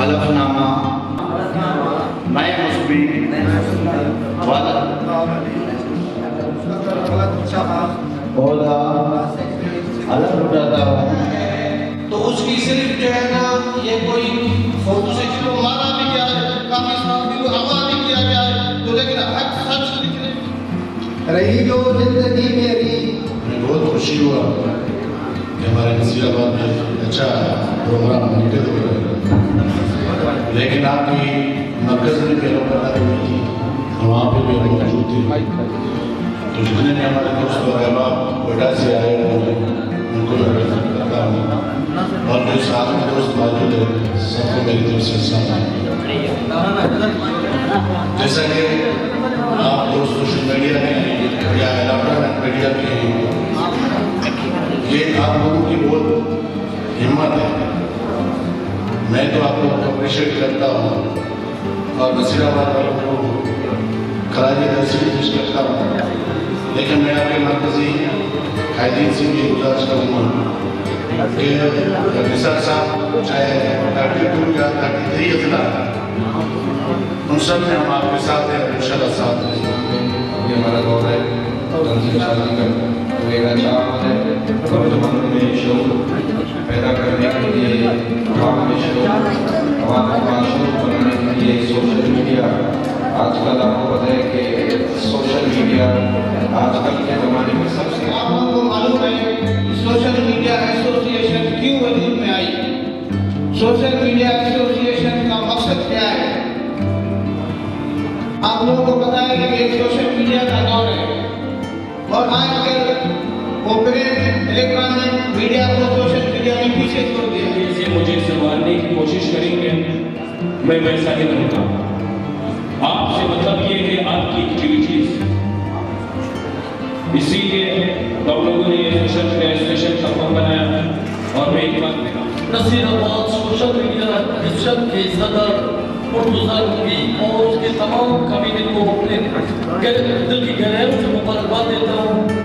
हलफनामा मैं मुस्बी ओहदा अलग उठाता हूँ। तो उसकी सिर्फ जो है ना ये कोई फोटो से चलो माना भी किया है, काफी हवा भी किया गया है, तो लेकिन हक सच लिख रही जो जिंदगी मेरी। बहुत खुशी हुआ कि हमारे नसीराबाद में अच्छा प्रोग्राम निकल हुआ है, लेकिन आपकी मरकज में भी लोग बता रही थी, वहाँ पे भी मौजूद थे। तो जितने भी हमारे दोस्त और अहबाब कोयटा से आए हैं उनको मैं वेलकम करता हूँ, और जो साथ में दोस्त मौजूद है सबको मेरी तरफ से सलाम। जैसा कि आप लोग सोशल मीडिया में या इलेक्ट्रॉनिक मीडिया में ये आप लोगों की बहुत हिम्मत है, मैं तो आप लोगों को अप्रिशिएट करता हूँ और नसीराबाद वालों को खराजी तहसील पेश करता हूँ। लेकिन मैं आपके मरकजी कायदीन से भी गुजारिश करूँगा कि निसार साहब चाहे 32 या 33 अजला उन सब में हम आपके साथ हैं, इंशाल्लाह साथ हैं। ये हमारा दौर है तंजीम शादी का तो एक अच्छा अमल है, नौजवानों में शौक पैदा करने के लिए, आवाम में शौक, आवाम को माशूक बनाने के लिए सोशल मीडिया। आजकल आपको पता है कि सोशल मीडिया आजकल के ज़माने में सबसे आप लोगों को मालूम है सोशल मीडिया एसोसिएशन क्यों वजूद में आई? सोशल मीडिया एसोसिएशन का मकसद क्या है? आप लोगों को पता है कि एक सोशल मीडिया का दौर है और आजकल ऑपरेट इलेक्ट्रॉनिक मीडिया को सोशल मीडिया में पीछे छोड़ दिया। से मुझे संभालने की कोशिश करेंगे, मैं वैसा ही रहूँगा। आपसे मतलब ये है आपकी एक्टिविटीज, इसीलिए हम लोगों ने ये सोशल एसोसिएशन का फॉर्म बनाया। और मैं एक बात नसीराबाद सोशल मीडिया मिशन के सदर मुर्तज़ा नकवी और उसके तमाम कमीने को अपने दिल की गहराइयों से मुबारकबाद देता हूँ।